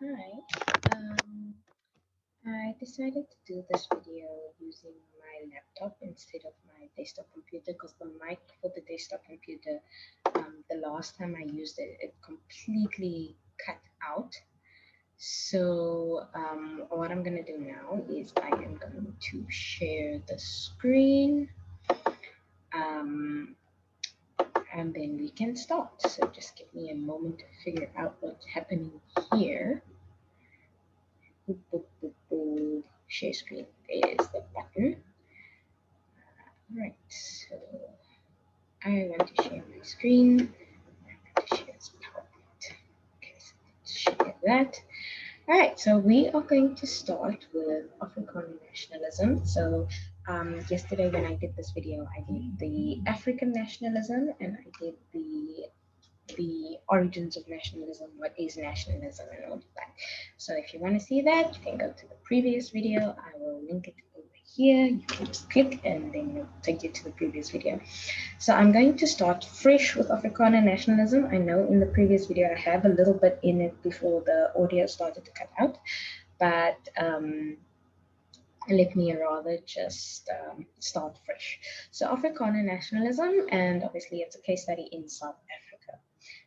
Hi, I decided to do this video using my laptop instead of my desktop computer because the mic for the desktop computer, the last time I used it, it completely cut out. So what I'm going to do now is I am going to share the screen um, and then we can start. So just give me a moment to figure out what's happening here. Boop, boop, boop, boop. Share screen. There's the button. Right, so I want to share my screen. I want to share this PowerPoint. Okay, so let's share that. All right, so we are going to start with Afrikaner nationalism. So yesterday when I did this video, I did the African nationalism and I did the origins of nationalism, what is nationalism, and all of that. So if you want to see that, you can go to the previous video. I will link it over here. You can just click and then it'll take you to the previous video. So I'm going to start fresh with Afrikaner nationalism. I know in the previous video I have a little bit in it before the audio started to cut out, but let me rather just start fresh. So Afrikaner nationalism, and obviously it's a case study in South Africa.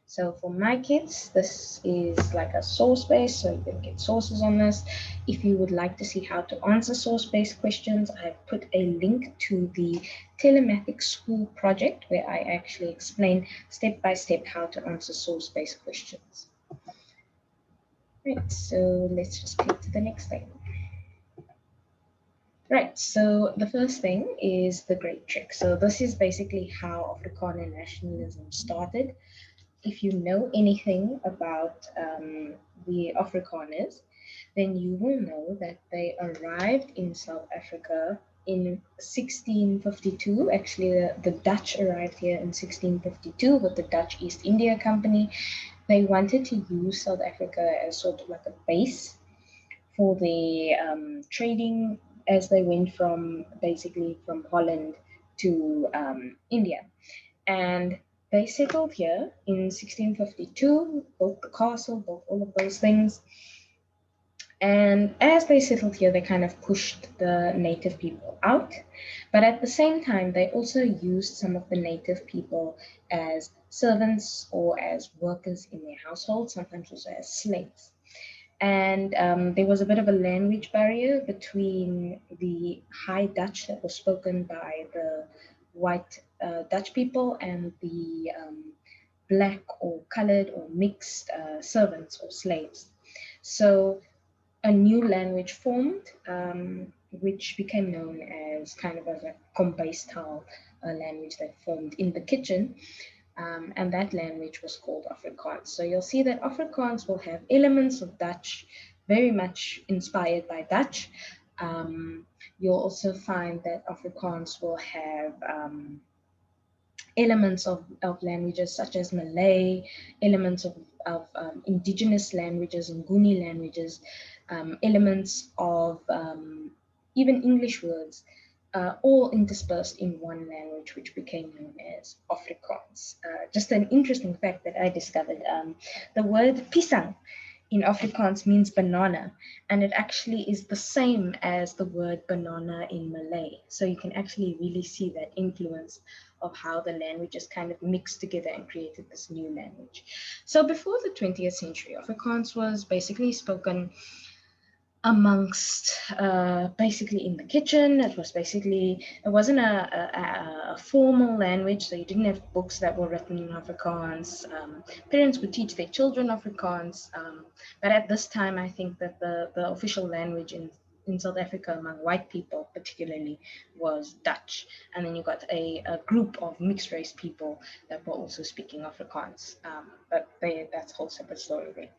So for my kids, this is like a source base, so you can get sources on this. If you would like to see how to answer source-based questions, I've put a link to the telematic school project where I actually explain step by step how to answer source-based questions. Right, so let's just click to the next thing. Right, so the first thing is the Great Trick. So this is basically how Afrikaner nationalism started. If you know anything about the Afrikaners, then you will know that they arrived in South Africa in 1652. Actually, the Dutch arrived here in 1652 with the Dutch East India Company. They wanted to use South Africa as sort of like a base for the trading as they went from basically from Holland to India. And they settled here in 1652, built the castle, built all of those things. And as they settled here, they kind of pushed the native people out. But at the same time, they also used some of the native people as servants or as workers in their household, sometimes also as slaves. And there was a bit of a language barrier between the High Dutch that was spoken by the white Dutch people and the black or colored or mixed servants or slaves. So a new language formed, which became known as kind of as a Kombuisstaal language that formed in the kitchen. And that language was called Afrikaans. So you'll see that Afrikaans will have elements of Dutch, very much inspired by Dutch. You'll also find that Afrikaans will have elements of languages such as Malay, elements of indigenous languages and Nguni languages, elements of even English words, all interspersed in one language, which became known as Afrikaans. Just an interesting fact that I discovered, the word pisang in Afrikaans means banana, and it actually is the same as the word banana in Malay. So you can actually really see that influence of how the languages kind of mixed together and created this new language. So before the 20th century, Afrikaans was basically spoken amongst basically in the kitchen. It was basically, it wasn't a formal language, so you didn't have books that were written in Afrikaans. Parents would teach their children Afrikaans, but at this time I think that the official language in South Africa among white people particularly was Dutch, and then you got a group of mixed race people that were also speaking Afrikaans, but that's a whole separate story there.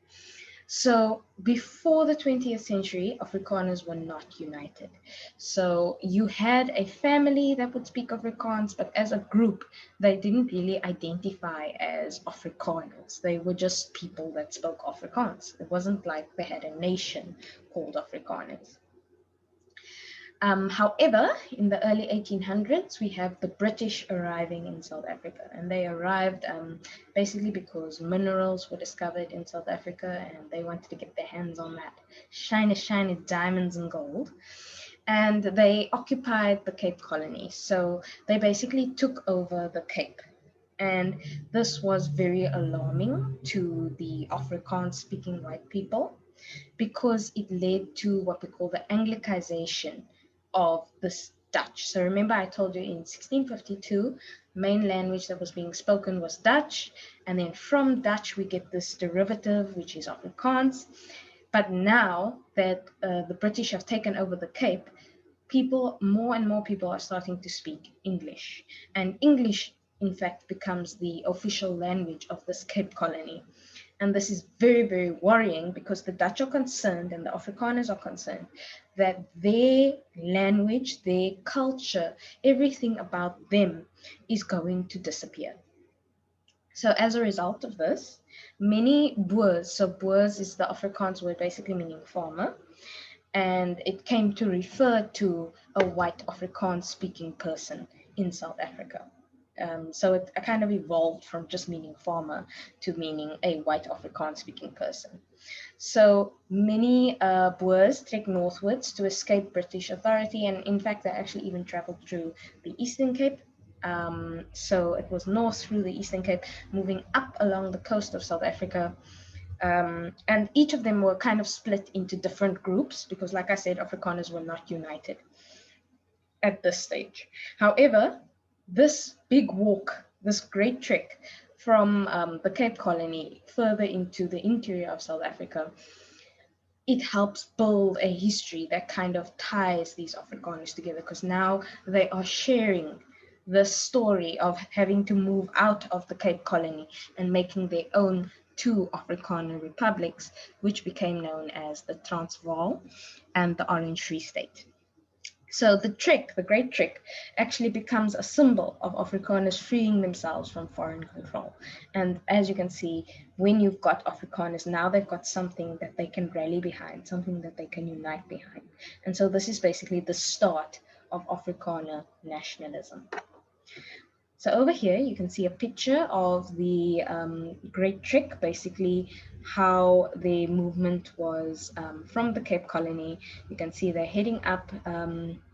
So before the 20th century, Afrikaners were not united. So you had a family that would speak Afrikaans, but as a group, they didn't really identify as Afrikaners. They were just people that spoke Afrikaans. It wasn't like they had a nation called Afrikaners. However, in the early 1800s, we have the British arriving in South Africa, and they arrived basically because minerals were discovered in South Africa, and they wanted to get their hands on that shiny diamonds and gold. And they occupied the Cape Colony. So they basically took over the Cape. And this was very alarming to the Afrikaans-speaking white people, because it led to what we call the Anglicization of this Dutch. So remember, I told you in 1652, main language that was being spoken was Dutch, and then from Dutch we get this derivative, which is Afrikaans. But now that the British have taken over the Cape, more and more people are starting to speak English, and English in fact becomes the official language of this Cape Colony. And this is very, very worrying, because the Dutch are concerned and the Afrikaners are concerned that their language, their culture, everything about them is going to disappear. So as a result of this, many Boers, so Boers is the Afrikaans word basically meaning farmer, and it came to refer to a white Afrikaans speaking person in South Africa. So it kind of evolved from just meaning farmer to meaning a white Afrikaans speaking person. So many Boers trek northwards to escape British authority, and in fact they actually even traveled through the Eastern Cape. So it was north through the Eastern Cape, moving up along the coast of South Africa. And each of them were kind of split into different groups, because like I said, Afrikaners were not united at this stage. However, this big walk, this great trek from the Cape Colony further into the interior of South Africa, it helps build a history that kind of ties these Afrikaners together, because now they are sharing the story of having to move out of the Cape Colony and making their own two Afrikaner republics, which became known as the Transvaal and the Orange Free State. So the trek, the Great Trek, actually becomes a symbol of Afrikaners freeing themselves from foreign control. And as you can see, when you've got Afrikaners, now they've got something that they can rally behind, something that they can unite behind. And so this is basically the start of Afrikaner nationalism. So over here, you can see a picture of the Great Trek, basically how the movement was from the Cape Colony. You can see they're heading up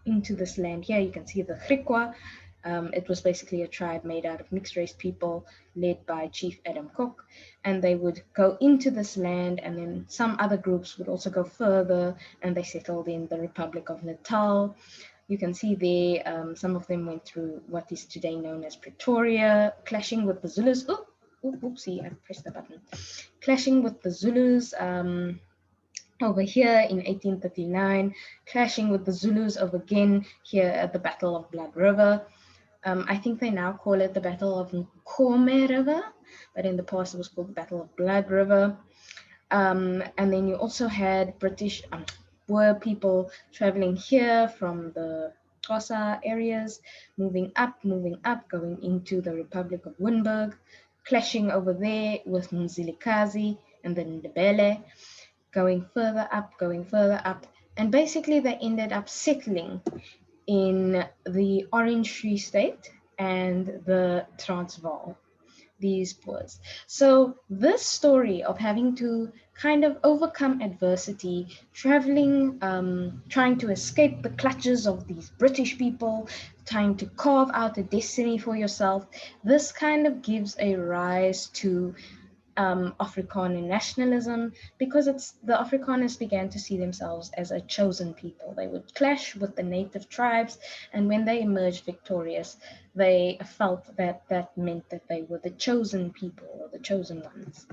into this land here. You can see the Griqua. It was basically a tribe made out of mixed race people led by Chief Adam Cook. And they would go into this land, and then some other groups would also go further, and they settled in the Republic of Natal. You can see there, some of them went through what is today known as Pretoria, clashing with the Zulus. Oh, oopsie, I pressed the button. Clashing with the Zulus over here in 1839, clashing with the Zulus over again here at the Battle of Blood River. I think they now call it the Battle of Nkome River, but in the past it was called the Battle of Blood River. And then you also had British Boer people traveling here from the Xhosa areas, moving up, going into the Republic of Winburg, clashing over there with Mzilikazi and the Ndebele, going further up, and basically they ended up settling in the Orange Free State and the Transvaal, these Boers. So this story of having to kind of overcome adversity, traveling, trying to escape the clutches of these British people, trying to carve out a destiny for yourself, this kind of gives a rise to Afrikaner nationalism, because the Afrikaners began to see themselves as a chosen people. They would clash with the native tribes, and when they emerged victorious, they felt that that meant that they were the chosen people, or the chosen ones.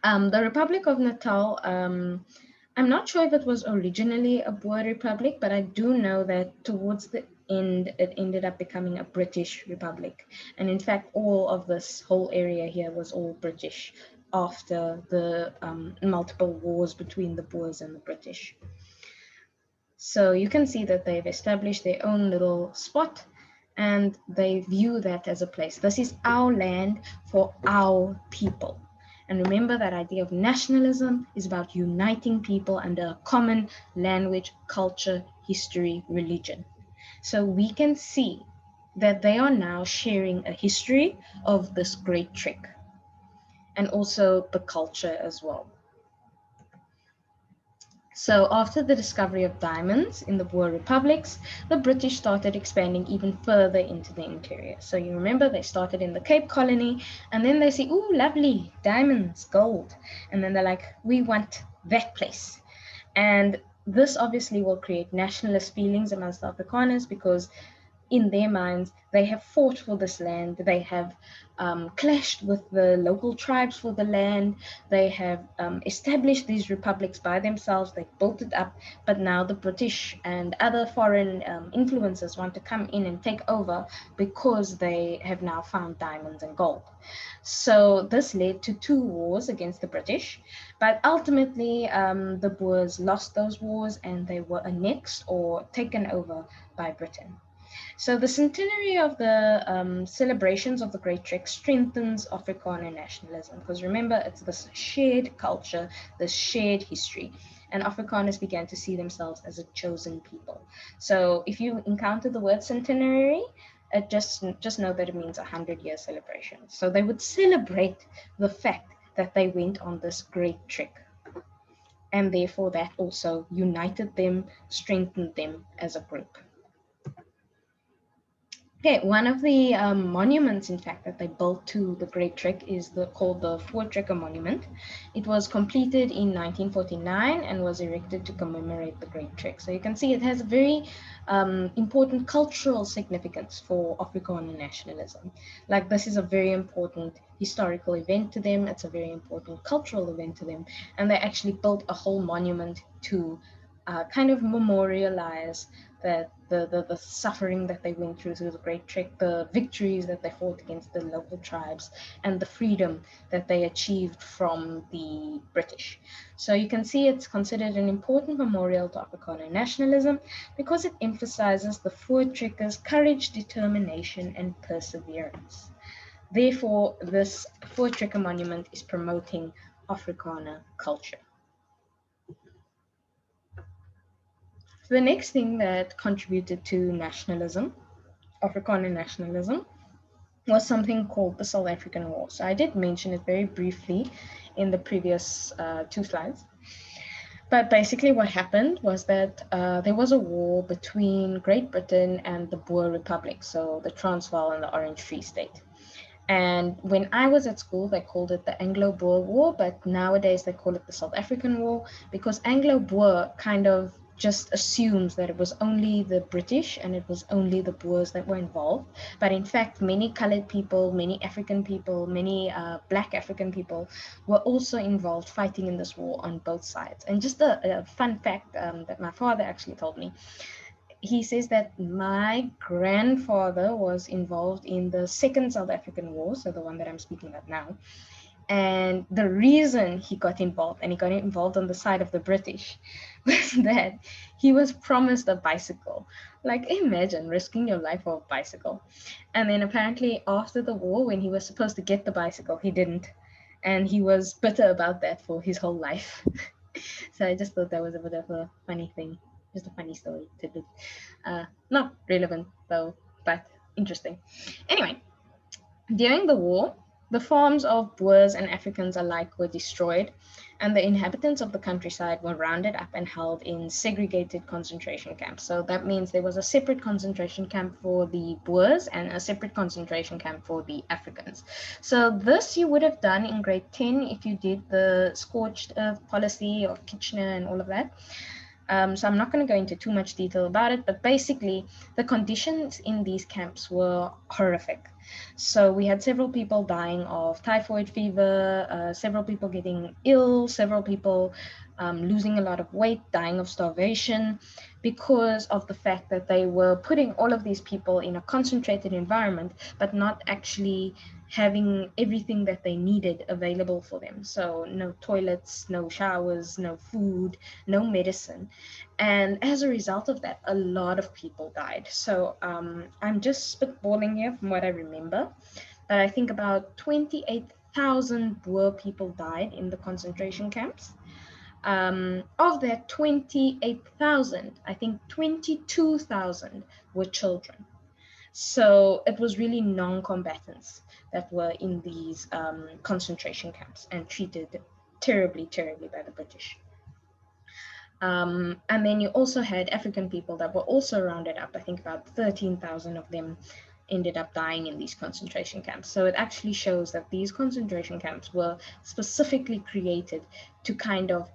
The Republic of Natal, I'm not sure if it was originally a Boer republic, but I do know that towards the end, it ended up becoming a British republic. And in fact, all of this whole area here was all British after the multiple wars between the Boers and the British. So you can see that they've established their own little spot, and they view that as a place. This is our land for our people. And remember, that idea of nationalism is about uniting people under a common language, culture, history, religion. So we can see that they are now sharing a history of this great trick and also the culture as well. So after the discovery of diamonds in the Boer republics, the British started expanding even further into the interior. So you remember they started in the Cape Colony, and then they say, ooh, lovely, diamonds, gold. And then they're like, we want that place. And this obviously will create nationalist feelings amongst the Afrikaners, because in their minds, they have fought for this land, they have clashed with the local tribes for the land, they have established these republics by themselves, they've built it up, but now the British and other foreign influences want to come in and take over because they have now found diamonds and gold. So this led to 2 wars against the British, but ultimately the Boers lost those wars and they were annexed or taken over by Britain. So the centenary of the celebrations of the Great Trek strengthens Afrikaner nationalism, because remember, it's this shared culture, this shared history, and Afrikaners began to see themselves as a chosen people. So if you encounter the word centenary, just know that it means 100-year celebration. So they would celebrate the fact that they went on this great trek, and therefore that also united them, strengthened them as a group. Okay, one of the monuments, in fact, that they built to the Great Trek is called the Voortrekker Monument. It was completed in 1949 and was erected to commemorate the Great Trek. So you can see it has a very important cultural significance for Afrikaner nationalism. Like, this is a very important historical event to them. It's a very important cultural event to them. And they actually built a whole monument to kind of memorialize the suffering that they went through the Great Trek, the victories that they fought against the local tribes, and the freedom that they achieved from the British. So you can see it's considered an important memorial to Afrikaner nationalism because it emphasizes the Voortrekkers' courage, determination, and perseverance. Therefore, this Voortrekker monument is promoting Afrikaner culture. The next thing that contributed to nationalism, Afrikaner nationalism, was something called the South African War. So I did mention it very briefly in the previous 2 slides. But basically what happened was that there was a war between Great Britain and the Boer Republic, so the Transvaal and the Orange Free State. And when I was at school, they called it the Anglo-Boer War, but nowadays they call it the South African War, because Anglo-Boer kind of just assumes that it was only the British and it was only the Boers that were involved. But in fact, many colored people, many African people, many Black African people were also involved fighting in this war on both sides. And just a fun fact that my father actually told me, he says that my grandfather was involved in the Second South African War, so the one that I'm speaking about now. And the reason he got involved, and he got involved on the side of the British, was that he was promised a bicycle. Like, imagine risking your life for a bicycle. And then apparently after the war, when he was supposed to get the bicycle, he didn't. And he was bitter about that for his whole life. So I just thought that was a bit of a funny thing. Just a funny story to do. Not relevant though, but interesting. Anyway, during the war, the farms of Boers and Africans alike were destroyed, and the inhabitants of the countryside were rounded up and held in segregated concentration camps. So that means there was a separate concentration camp for the Boers and a separate concentration camp for the Africans. So this you would have done in grade 10 if you did the scorched earth policy of Kitchener and all of that. So I'm not going to go into too much detail about it, but basically the conditions in these camps were horrific. So we had several people dying of typhoid fever, several people getting ill, several people losing a lot of weight, dying of starvation, because of the fact that they were putting all of these people in a concentrated environment, but not actually having everything that they needed available for them. So no toilets, no showers, no food, no medicine. And as a result of that, a lot of people died. So I'm just spitballing here from what I remember, but I think about 28,000 Boer people died in the concentration camps. Of that 28,000, I think 22,000 were children. So it was really non-combatants that were in these concentration camps and treated terribly, terribly by the British. And then you also had African people that were also rounded up. I think about 13,000 of them ended up dying in these concentration camps. So it actually shows that these concentration camps were specifically created to kind of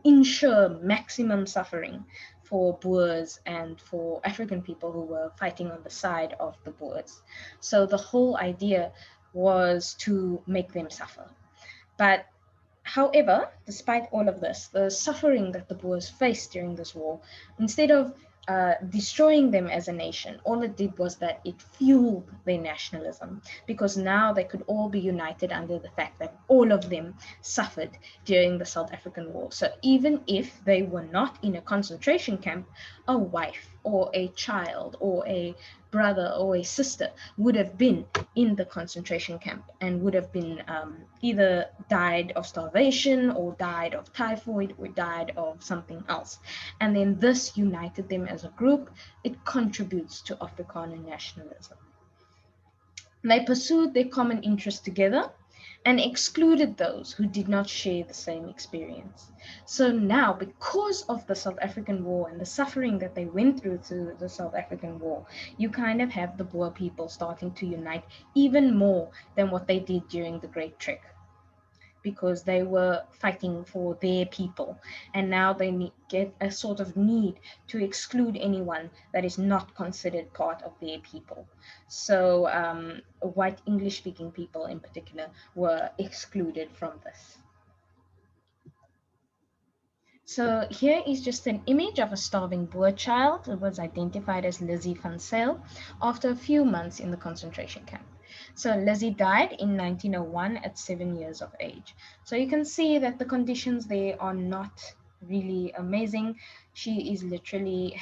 ensure maximum suffering for Boers and for African people who were fighting on the side of the Boers. So the whole idea was to make them suffer. But however, despite all of this, the suffering that the Boers faced during this war, instead of destroying them as a nation, all it did was that it fueled their nationalism, because now they could all be united under the fact that all of them suffered during the South African War. So even if they were not in a concentration camp, a wife or a child or a brother or a sister would have been in the concentration camp and would have been either died of starvation or died of typhoid or died of something else. And then this united them as a group. It contributes to Afrikaner nationalism. They pursued their common interests together and excluded those who did not share the same experience. So now, because of the South African War and the suffering that they went through the South African War, you kind of have the Boer people starting to unite even more than what they did during the Great Trek, because they were fighting for their people, and now they get a sort of need to exclude anyone that is not considered part of their people. So white English-speaking people in particular were excluded from this. So here is just an image of a starving Boer child. It was identified as Lizzie van Zyl after a few months in the concentration camp. So Lizzie died in 1901 at 7 years of age. So you can see that the conditions there are not really amazing. She literally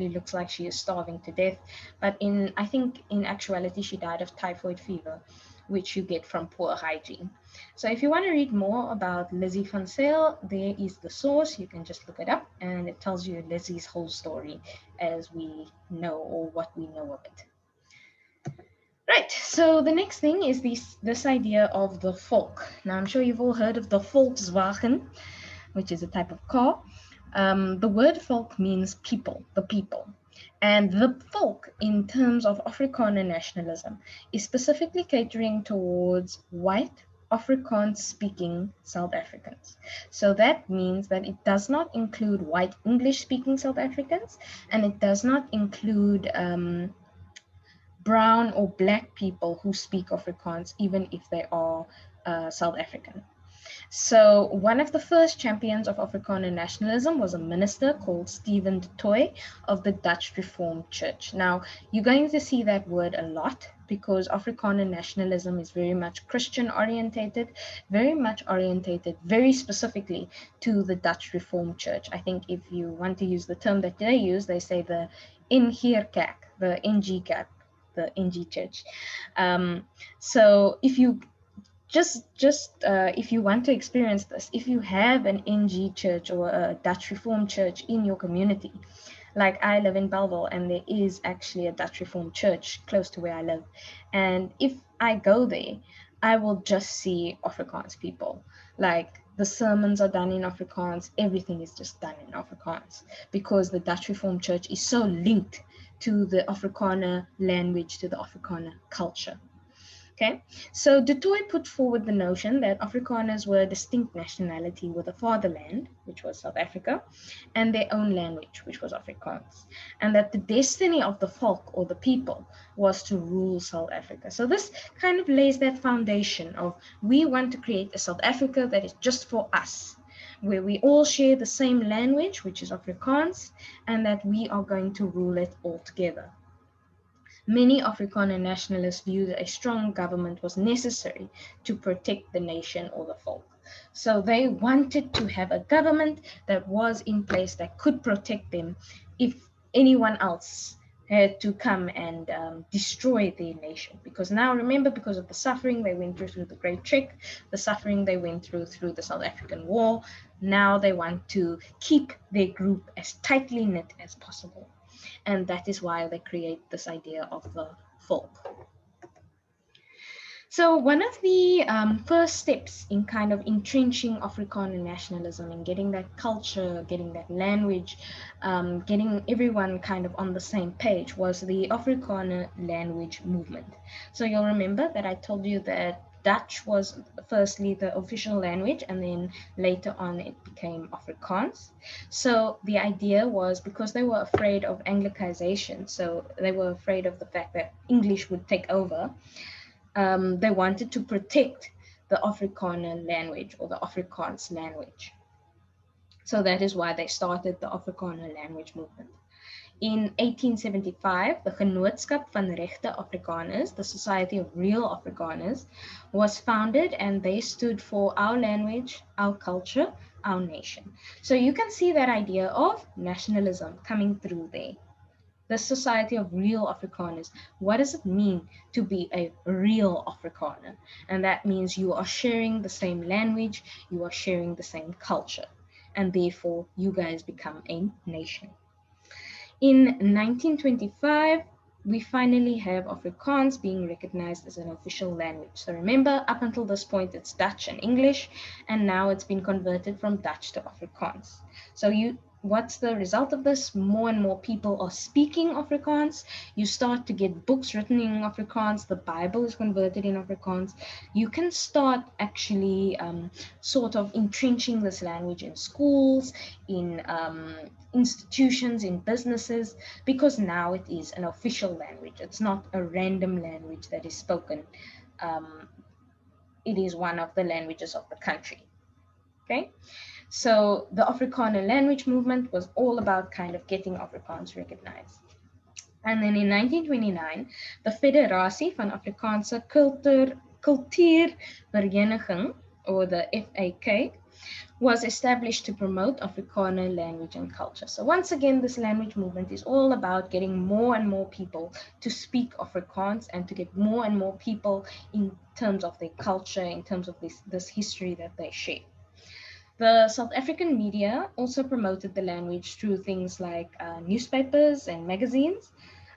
looks like she is starving to death. But I think in actuality, she died of typhoid fever, which you get from poor hygiene. So if you want to read more about Lizzie van Zyl, there is the source. You can just look it up, and it tells you Lizzie's whole story as we know, or what we know of it. Right, so the next thing is this idea of the VOLK. Now, I'm sure you've all heard of the Volkswagen, which is a type of car. The word VOLK means people, the people. And the VOLK, in terms of Afrikaner nationalism, is specifically catering towards white Afrikaans-speaking South Africans. So that means that it does not include white English-speaking South Africans, and it does not include brown or black people who speak Afrikaans, even if they are South African. So one of the first champions of Afrikaner nationalism was a minister called Stephen de Toy of the Dutch Reformed Church. Now, you're going to see that word a lot because Afrikaner nationalism is very much Christian orientated, very specifically to the Dutch Reformed Church. I think if you want to use the term that they use, they say the NG Kerk, the NG Kerk, the NG Church. So if you if you want to experience this, if you have an NG church or a Dutch Reformed church in your community, like I live in Bellville and there is actually a Dutch Reformed church close to where I live. And if I go there, I will just see Afrikaans people. Like the sermons are done in Afrikaans, everything is just done in Afrikaans because the Dutch Reformed church is so linked to the Afrikaner language, to the Afrikaner culture. Okay, so de Toy put forward the notion that Afrikaners were a distinct nationality with a fatherland, which was South Africa, and their own language, which was Afrikaans, and that the destiny of the folk or the people was to rule South Africa. So this kind of lays that foundation of we want to create a South Africa that is just for us, where we all share the same language, which is Afrikaans, and that we are going to rule it all together. Many Afrikaner nationalists viewed that a strong government was necessary to protect the nation or the folk. So they wanted to have a government that was in place that could protect them if anyone else had to come and destroy their nation. Because now, remember, because of the suffering they went through the Great Trek, the suffering they went through the South African War, now they want to keep their group as tightly knit as possible. And that is why they create this idea of the volk. So one of the first steps in kind of entrenching Afrikaner nationalism and getting that culture, getting that language, getting everyone kind of on the same page was the Afrikaner language movement. So you'll remember that I told you that Dutch was firstly the official language, and then later on it became Afrikaans. So the idea was, because they were afraid of Anglicization, so they were afraid of the fact that English would take over, they wanted to protect the Afrikaner language, or the Afrikaans language. So that is why they started the Afrikaner language movement. In 1875, the Genootskap van Regte Afrikaners, the Society of Real Afrikaners, was founded, and they stood for our language, our culture, our nation. So you can see that idea of nationalism coming through there. The Society of Real Afrikaners. What does it mean to be a real Afrikaner? And that means you are sharing the same language, you are sharing the same culture, and therefore you guys become a nation. In 1925, we finally have Afrikaans being recognized as an official language. So remember, up until this point, it's Dutch and English, and now it's been converted from Dutch to Afrikaans. So what's the result of this? More and more people are speaking Afrikaans. You start to get books written in Afrikaans. The Bible is converted in Afrikaans. You can start actually sort of entrenching this language in schools, in institutions, in businesses, because now it is an official language. It's not a random language that is spoken. It is one of the languages of the country. Okay, so the Afrikaner language movement was all about kind of getting Afrikaans recognized. And then in 1929, the Federasie van Afrikaanse Kultuurvereniging, or the FAK, was established to promote Afrikaner language and culture. So once again, this language movement is all about getting more and more people to speak Afrikaans, and to get more and more people in terms of their culture, in terms of this history that they share. The South African media also promoted the language through things like newspapers and magazines.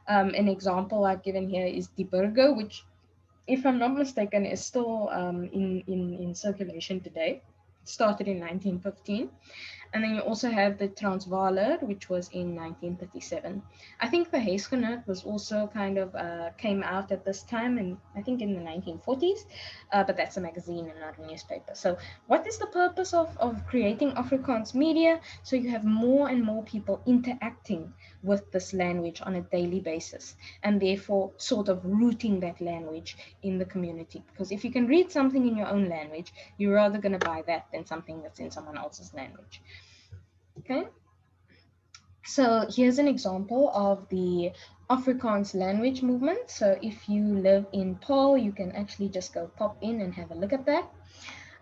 An example I've given here is Die Burger, which, if I'm not mistaken, is still in circulation today. It started in 1915. And then you also have the Transvaaler, which was in 1937. I think the Huisgenoot was also kind of came out at this time, and I think in the 1940s, but that's a magazine and not a newspaper. So what is the purpose of creating Afrikaans media? So you have more and more people interacting with this language on a daily basis, and therefore sort of rooting that language in the community. Because if you can read something in your own language, you're rather going to buy that than something that's in someone else's language. Okay, so here's an example of the Afrikaans language movement. So if you live in Paarl, you can actually just go pop in and have a look at that.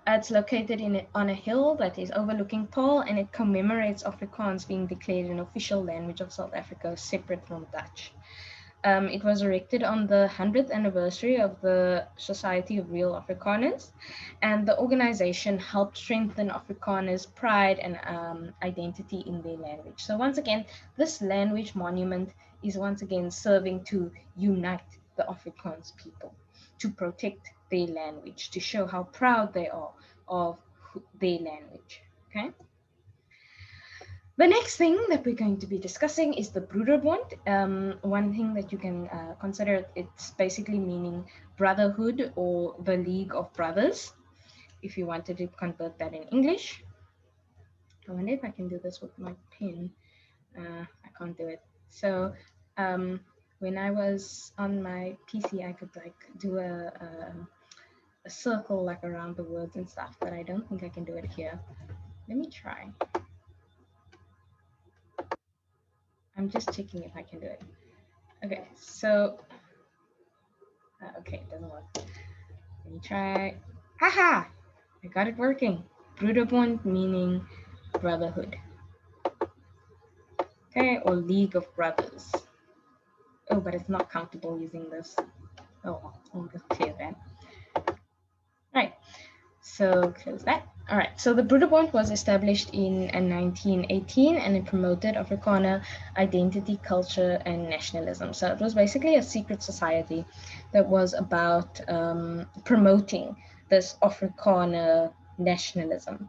It's located on a hill that is overlooking Paarl, and it commemorates Afrikaans being declared an official language of South Africa, separate from Dutch. It was erected on the 100th anniversary of the Society of Real Afrikaners, and the organization helped strengthen Afrikaners' pride and identity in their language. So once again, this language monument is once again serving to unite the Afrikaans people, to protect their language, to show how proud they are of their language. Okay. The next thing that we're going to be discussing is the Broederbond. One thing that you can consider, it's basically meaning brotherhood or the League of Brothers, if you wanted to convert that in English. I wonder if I can do this with my pen. I can't do it. So when I was on my PC, I could like do a circle like around the words and stuff, but I don't think I can do it here. Let me try. I'm just checking if I can do it. Okay, so, okay, it doesn't work. Let me try. Haha! I got it working. Broederbond meaning brotherhood. Okay, or League of Brothers. Oh, but it's not comfortable using this. Oh, I'll just clear that. Right. So close that. All right. So the Broederbond was established in 1918, and it promoted Afrikaner identity, culture, and nationalism. So it was basically a secret society that was about promoting this Afrikaner nationalism.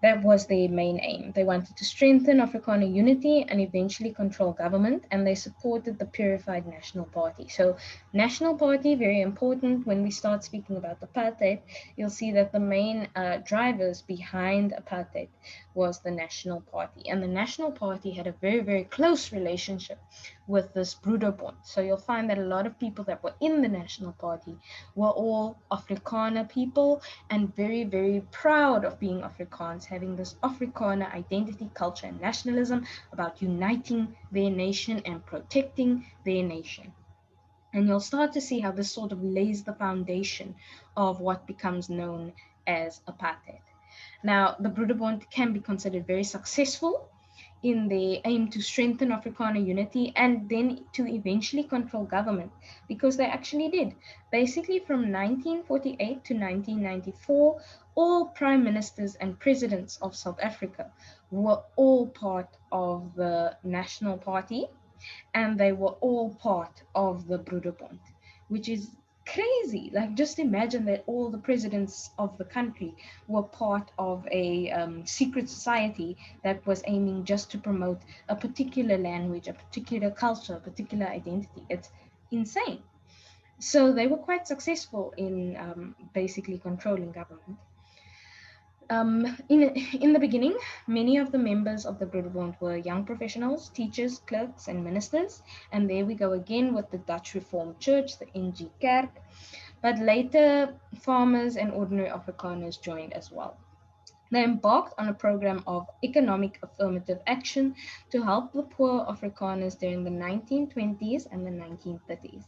That was their main aim. They wanted to strengthen Afrikaner unity and eventually control government, and they supported the purified National Party. So, National Party, very important. When we start speaking about apartheid, you'll see that the main drivers behind apartheid was the National Party. And the National Party had a very, very close relationship with this Broederbond. So, you'll find that a lot of people that were in the National Party were all Afrikaner people and very, very proud of being Afrikaans, having this Afrikaner identity, culture, and nationalism about uniting their nation and protecting their nation. And you'll start to see how this sort of lays the foundation of what becomes known as apartheid. Now, the Broederbond can be considered very successful in their aim to strengthen Afrikaner unity and then to eventually control government, because they actually did. Basically, from 1948 to 1994, all prime ministers and presidents of South Africa were all part of the National Party, and they were all part of the Broederbond, which is crazy. Like, just imagine that all the presidents of the country were part of a secret society that was aiming just to promote a particular language, a particular culture, a particular identity. It's insane. So they were quite successful in basically controlling government. In the beginning, many of the members of the Broederbond were young professionals, teachers, clerks, and ministers. And there we go again with the Dutch Reformed Church, the NG Kerk. But later, farmers and ordinary Afrikaners joined as well. They embarked on a program of economic affirmative action to help the poor Afrikaners during the 1920s and the 1930s.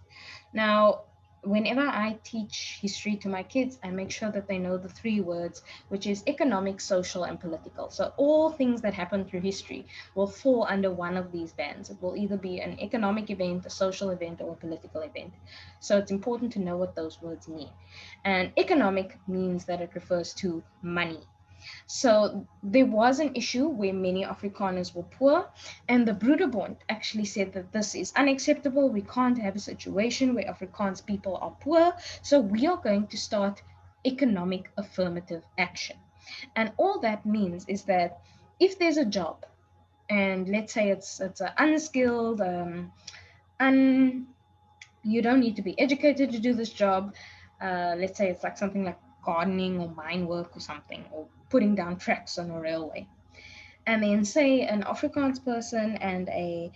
Now, whenever I teach history to my kids, I make sure that they know the three words, which is economic, social, and political. So all things that happen through history will fall under one of these bands. It will either be an economic event, a social event, or a political event. So it's important to know what those words mean. And economic means that it refers to money. So there was an issue where many Afrikaners were poor, and the Broederbond actually said that this is unacceptable. We can't have a situation where Afrikaans people are poor, so we are going to start economic affirmative action. And all that means is that if there's a job, and let's say it's an unskilled, you don't need to be educated to do this job. Let's say it's like something like gardening or mine work or something, or putting down tracks on a railway. And then say an Afrikaans person and a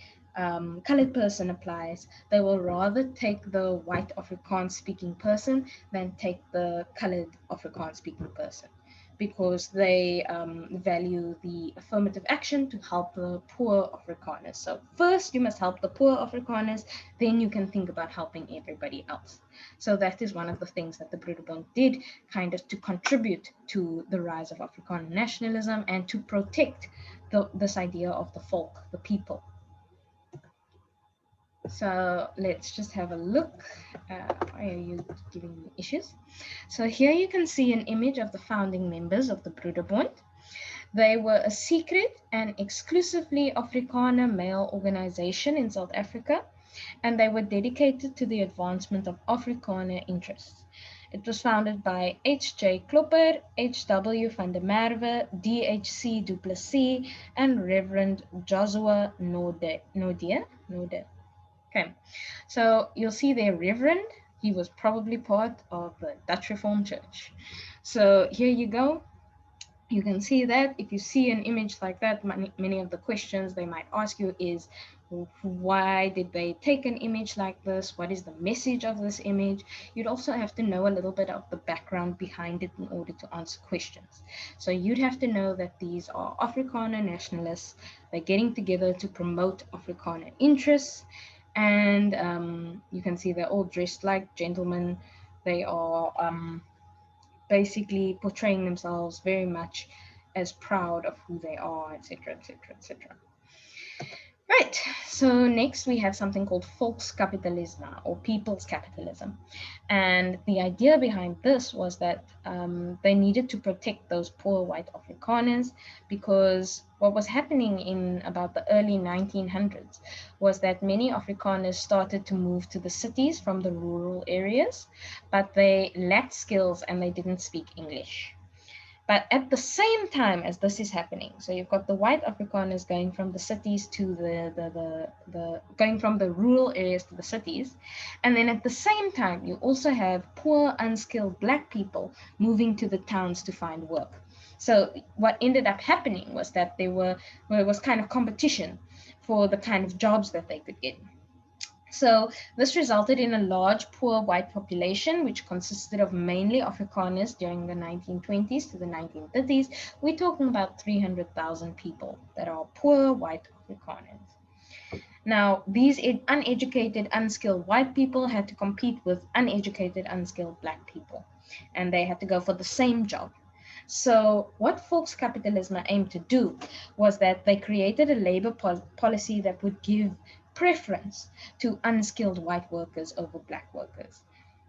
colored person applies, they will rather take the white Afrikaans speaking person than take the colored Afrikaans speaking person, because they value the affirmative action to help the poor Afrikaners. So first you must help the poor Afrikaners, then you can think about helping everybody else. So that is one of the things that the Broederbond did, kind of to contribute to the rise of Afrikaner nationalism and to protect this idea of the folk, the people. So let's just have a look. Why are you giving me issues? So here you can see an image of the founding members of the Broederbond. They were a secret and exclusively Afrikaner male organization in South Africa, and they were dedicated to the advancement of Afrikaner interests. It was founded by H.J. Klopper, H.W. van der Merwe, D.H.C. du Plessis, and Reverend Joshua Node. Okay, so you'll see there, Reverend, he was probably part of the Dutch Reformed Church. So here you go. You can see that if you see an image like that, many of the questions they might ask you is, why did they take an image like this? What is the message of this image? You'd also have to know a little bit of the background behind it in order to answer questions. So you'd have to know that these are Afrikaner nationalists. They're getting together to promote Afrikaner interests. And you can see they're all dressed like gentlemen. They are basically portraying themselves very much as proud of who they are, etc., etc., etc. Right, right, so next we have something called VOLKSKAPITALISME, or people's capitalism. And the idea behind this was that they needed to protect those poor white Afrikaners, because what was happening in about the early 1900s was that many Afrikaners started to move to the cities from the rural areas, but they lacked skills and they didn't speak English. But at the same time as this is happening, so you've got the white Afrikaners going from the cities to going from the rural areas to the cities, and then at the same time you also have poor, unskilled black people moving to the towns to find work. So what ended up happening was that there was kind of competition for the kind of jobs that they could get. So this resulted in a large poor white population, which consisted of mainly Afrikaners during the 1920s to the 1930s. We're talking about 300,000 people that are poor white Afrikaners. Now, these uneducated, unskilled white people had to compete with uneducated, unskilled black people, and they had to go for the same job. So what VOLKSKAPITALISME aimed to do was that they created a labor policy that would give preference to unskilled white workers over black workers.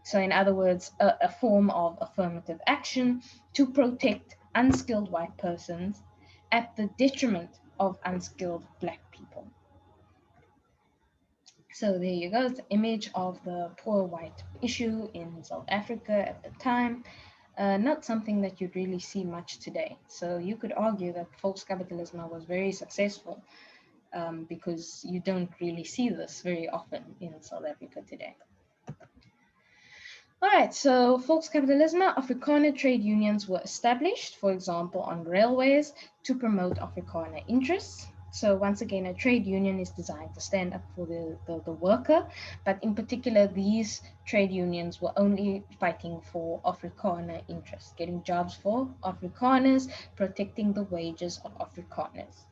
So in other words, a form of affirmative action to protect unskilled white persons at the detriment of unskilled black people. So there you go, it's the image of the poor white issue in South Africa at the time. Not something that you'd really see much today. So you could argue that VOLKSKAPITALISME was very successful because you don't really see this very often in South Africa today. All right, so VOLKSKAPITALISME, Afrikaner trade unions were established, for example, on railways to promote Afrikaner interests. So once again, a trade union is designed to stand up for the worker, but in particular, these trade unions were only fighting for Afrikaner interests, getting jobs for Afrikaners, protecting the wages of Afrikaners.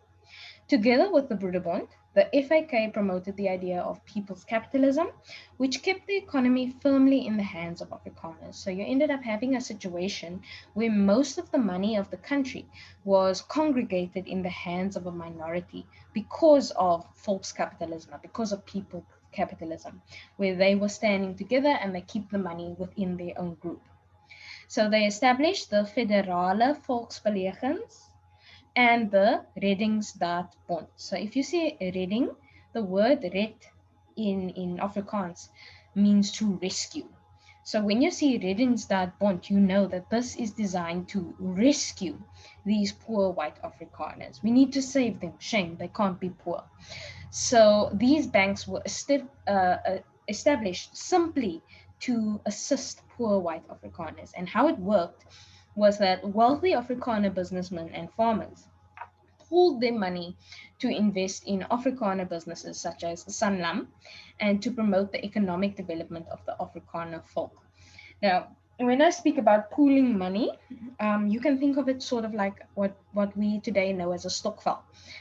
Together with the Broederbond, the FAK promoted the idea of people's capitalism, which kept the economy firmly in the hands of Afrikaners. So you ended up having a situation where most of the money of the country was congregated in the hands of a minority because of VOLKSKAPITALISME, because of people capitalism, where they were standing together and they keep the money within their own group. So they established the Federale Volksbewegings and the Reddingsdaadbond. So if you see redding, the word red in Afrikaans means to rescue. So when you see Reddingsdaadbond, you know that this is designed to rescue these poor white Afrikaners. We need to save them. Shame, they can't be poor. So these banks were established simply to assist poor white Afrikaners. And how it worked was that wealthy Afrikaner businessmen and farmers pooled their money to invest in Afrikaner businesses such as Sanlam and to promote the economic development of the Afrikaner folk. Now, when I speak about pooling money, you can think of it sort of like what we today know as a stokvel.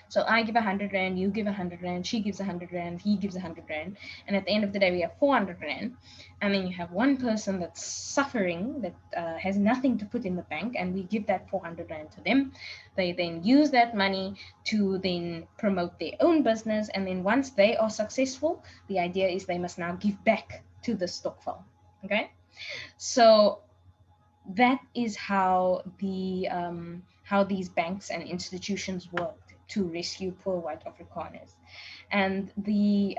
So I give 100 Rand, you give 100 Rand, she gives 100 Rand, he gives 100 Rand. And at the end of the day, we have 400 Rand. And then you have one person that's suffering, that has nothing to put in the bank, and we give that 400 Rand to them. They then use that money to then promote their own business. And then once they are successful, the idea is they must now give back to the stokvel. Okay? So that is how these banks and institutions worked to rescue poor white Afrikaners. And the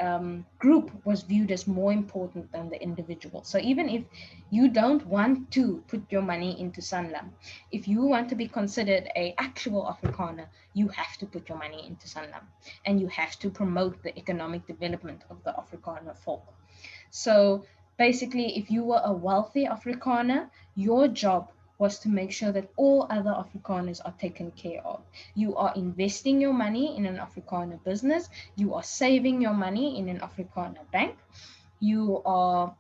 group was viewed as more important than the individual. So even if you don't want to put your money into Sanlam, if you want to be considered an actual Afrikaner, you have to put your money into Sanlam. And you have to promote the economic development of the Afrikaner folk. So basically, if you were a wealthy Afrikaner, your job was to make sure that all other Afrikaners are taken care of. You are investing your money in an Afrikaner business. You are saving your money in an Afrikaner bank. You are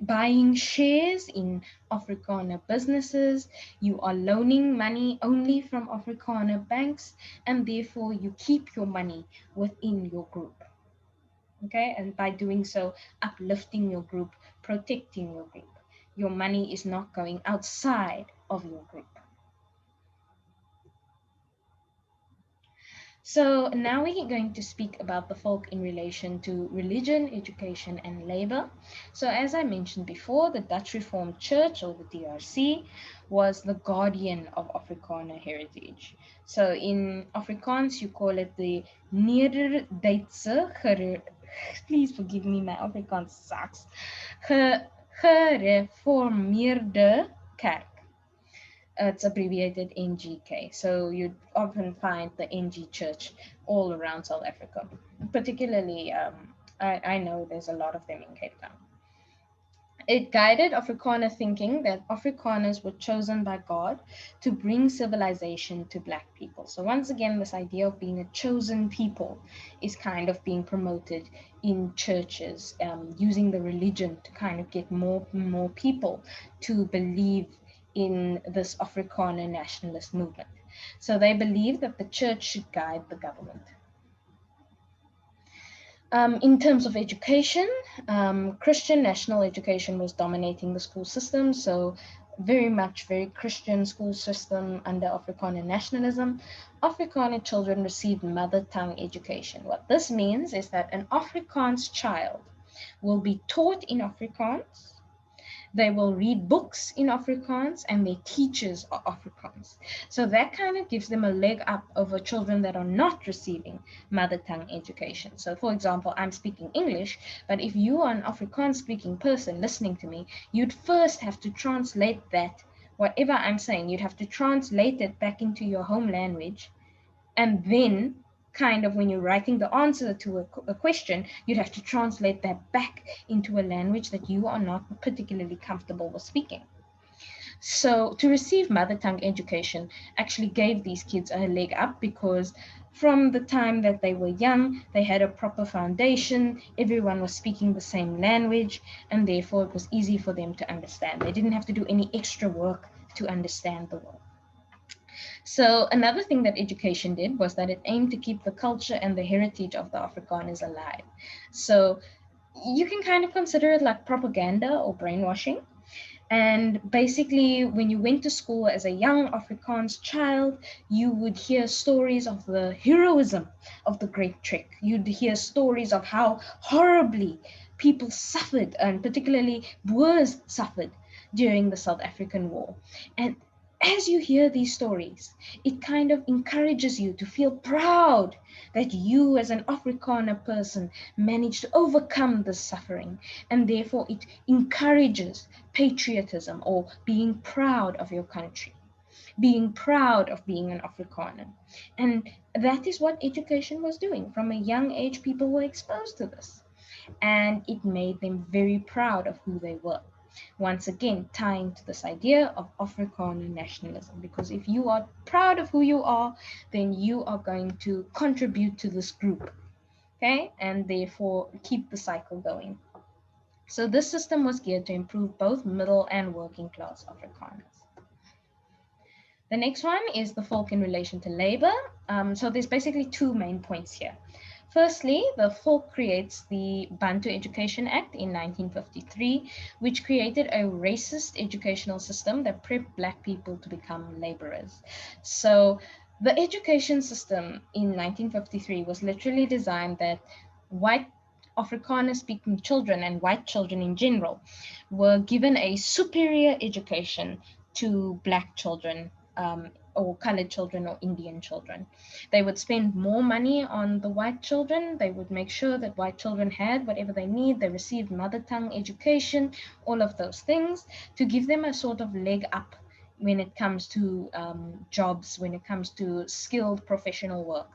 buying shares in Afrikaner businesses. You are loaning money only from Afrikaner banks, and therefore you keep your money within your group. Okay, and by doing so, uplifting your group, protecting your group. Your money is not going outside of your group. So now we're going to speak about the folk in relation to religion, education, and labor. So as I mentioned before, the Dutch Reformed Church, or the DRC, was the guardian of Afrikaner heritage. So in Afrikaans, you call it the Nederduitse, please forgive me, my Afrikaans sucks, gereformeerde kerk. It's abbreviated NGK. So you often find the NG Church all around South Africa. Particularly, I know there's a lot of them in Cape Town. It guided Afrikaner thinking that Afrikaners were chosen by God to bring civilization to Black people. So once again, this idea of being a chosen people is kind of being promoted in churches, using the religion to kind of get more people to believe in this Afrikaner nationalist movement. So they believe that the church should guide the government. In terms of education, Christian national education was dominating the school system. So very Christian school system under Afrikaner nationalism. Afrikaner children received mother tongue education. What this means is that an Afrikaans child will be taught in Afrikaans. They will read books in Afrikaans and their teachers are Afrikaans. So that kind of gives them a leg up over children that are not receiving mother tongue education. So for example, I'm speaking English, but if you are an Afrikaans speaking person listening to me, you'd first have to translate that, whatever I'm saying, you'd have to translate it back into your home language, and then kind of when you're writing the answer to a question, you'd have to translate that back into a language that you are not particularly comfortable with speaking. So to receive mother tongue education actually gave these kids a leg up, because from the time that they were young, they had a proper foundation, everyone was speaking the same language, and therefore it was easy for them to understand. They didn't have to do any extra work to understand the world. So another thing that education did was that it aimed to keep the culture and the heritage of the Afrikaners alive. So you can kind of consider it like propaganda or brainwashing. And basically, when you went to school as a young Afrikaans child, you would hear stories of the heroism of the Great Trek. You'd hear stories of how horribly people suffered, and particularly Boers suffered during the South African War. And as you hear these stories, it kind of encourages you to feel proud that you, as an Afrikaner person, managed to overcome this suffering, and therefore it encourages patriotism, or being proud of your country, being proud of being an Afrikaner. And that is what education was doing. From a young age, people were exposed to this, and it made them very proud of who they were. Once again, tying to this idea of Afrikaner nationalism, because if you are proud of who you are, then you are going to contribute to this group, okay, and therefore keep the cycle going. So this system was geared to improve both middle and working class Afrikaners. The next one is the folk in relation to labor. So there's basically two main points here. Firstly, the folk creates the Bantu Education Act in 1953, which created a racist educational system that prepped Black people to become laborers. So the education system in 1953 was literally designed that white Afrikaner speaking children and white children in general were given a superior education to Black children, or colored children, or Indian children. They would spend more money on the white children. They would make sure that white children had whatever they need. They received mother tongue education, all of those things, to give them a sort of leg up when it comes to jobs, when it comes to skilled professional work.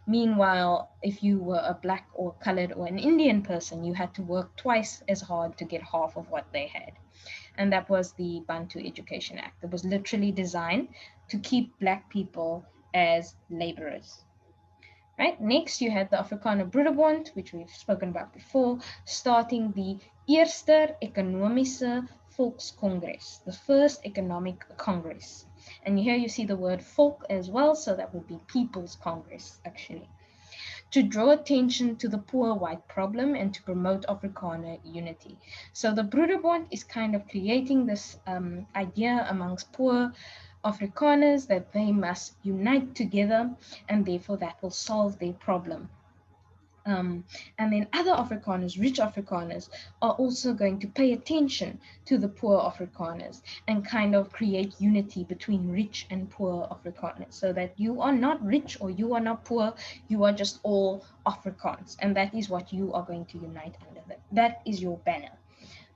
Meanwhile, if you were a Black or colored or an Indian person, you had to work twice as hard to get half of what they had. And that was the Bantu Education Act. It was literally designed to keep Black people as laborers. Right? Next, you had the Afrikaner Broederbond, which we've spoken about before, starting the Eerste Ekonomische Volkskongress, the first economic congress. And here you see the word folk as well, so that would be People's Congress, actually, to draw attention to the poor white problem and to promote Afrikaner unity. So the Broederbond is kind of creating this idea amongst poor Afrikaners that they must unite together, and therefore that will solve their problem. And then other Afrikaners, rich Afrikaners, are also going to pay attention to the poor Afrikaners and kind of create unity between rich and poor Afrikaners, so that you are not rich or you are not poor, you are just all Afrikaans, and that is what you are going to unite under. That is your banner.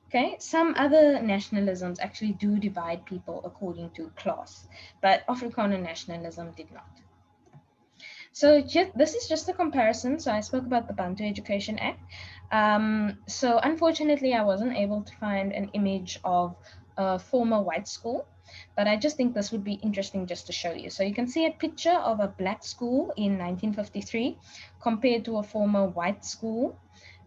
Okay, some other nationalisms actually do divide people according to class, but Afrikaner nationalism did not. So this is just a comparison. So I spoke about the Bantu Education Act. So unfortunately, I wasn't able to find an image of a former white school, but I just think this would be interesting just to show you. So you can see a picture of a black school in 1953 compared to a former white school.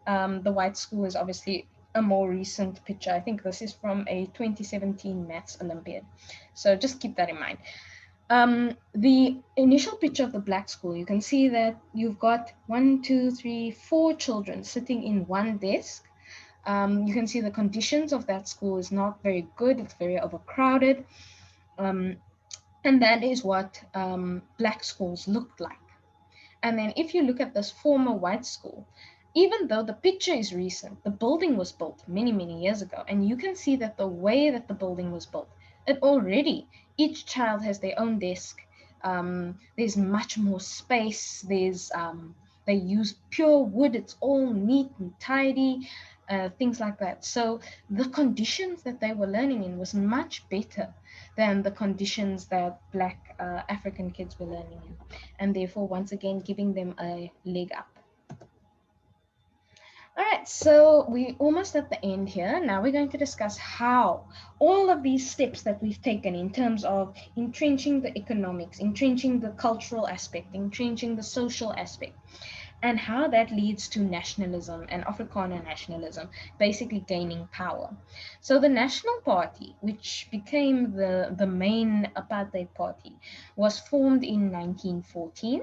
The white school is obviously a more recent picture. I think this is from a 2017 Maths Olympiad. So just keep that in mind. The initial picture of the black school, you can see that you've got 4 children sitting in one desk. You can see the conditions of that school is not very good. It's very overcrowded. And that is what black schools looked like. And then if you look at this former white school, even though the picture is recent, the building was built many, many years ago. And you can see that the way that the building was built, it already, each child has their own desk. There's much more space. They use pure wood. It's all neat and tidy, things like that. So the conditions that they were learning in was much better than the conditions that black African kids were learning in, and therefore once again giving them a leg up. All right, so we're almost at the end here. Now we're going to discuss how all of these steps that we've taken in terms of entrenching the economics, entrenching the cultural aspect, entrenching the social aspect, and how that leads to nationalism and Afrikaner nationalism basically gaining power. So the National Party, which became the main apartheid party, was formed in 1914.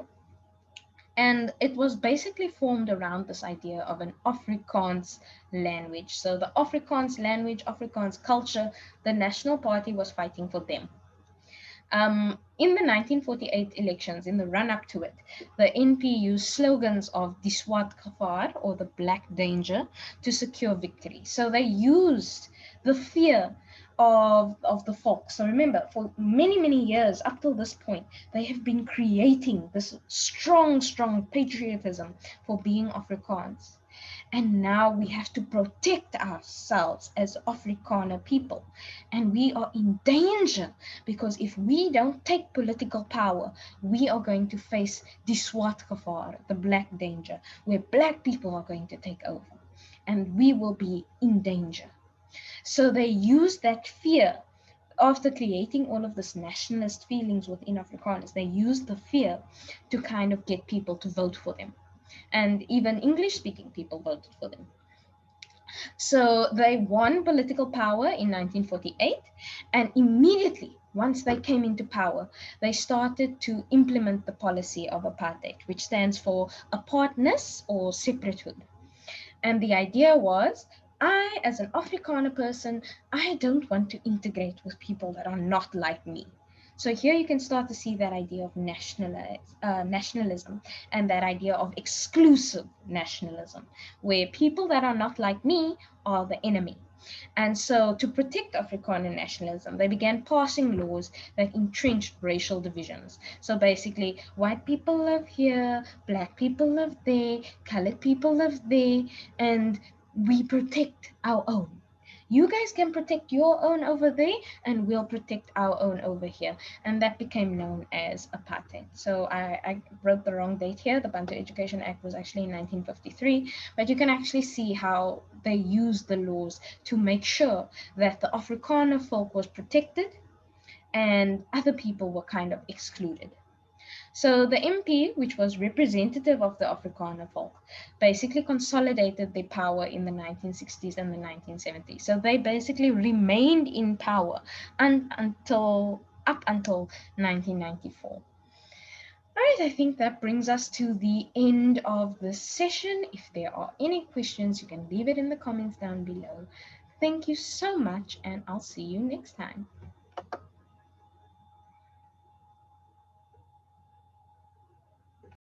And it was basically formed around this idea of an Afrikaans language. So the Afrikaans language, Afrikaans culture, the National Party was fighting for them. In the 1948 elections, in the run-up to it, the NP used slogans of Die Swart Gevaar, or the Black Danger, to secure victory. So they used the fear of the folk. So remember, for many, many years up till this point, they have been creating this strong, strong patriotism for being Afrikaans. And now we have to protect ourselves as Afrikaner people. And we are in danger because if we don't take political power, we are going to face die swart gevaar, the black danger, where black people are going to take over. And we will be in danger. So they use that fear. After creating all of this nationalist feelings within Afrikaners, they use the fear to kind of get people to vote for them. And even English-speaking people voted for them. So they won political power in 1948, and immediately, once they came into power, they started to implement the policy of apartheid, which stands for apartness or separatehood. And the idea was, I, as an Afrikaner person, I don't want to integrate with people that are not like me. So here you can start to see that idea of nationalism and that idea of exclusive nationalism, where people that are not like me are the enemy. And so to protect Afrikaner nationalism, they began passing laws that entrenched racial divisions. So basically, white people live here, black people live there, colored people live there, and we protect our own. You guys can protect your own over there, and we'll protect our own over here. And that became known as apartheid. So I wrote the wrong date here. The Bantu Education Act was actually in 1953, but you can actually see how they used the laws to make sure that the Afrikaner folk was protected and other people were kind of excluded. So the MP, which was representative of the Afrikaner folk, basically consolidated their power in the 1960s and the 1970s. So they basically remained in power up until 1994. All right, I think that brings us to the end of this session. If there are any questions, you can leave it in the comments down below. Thank you so much, and I'll see you next time.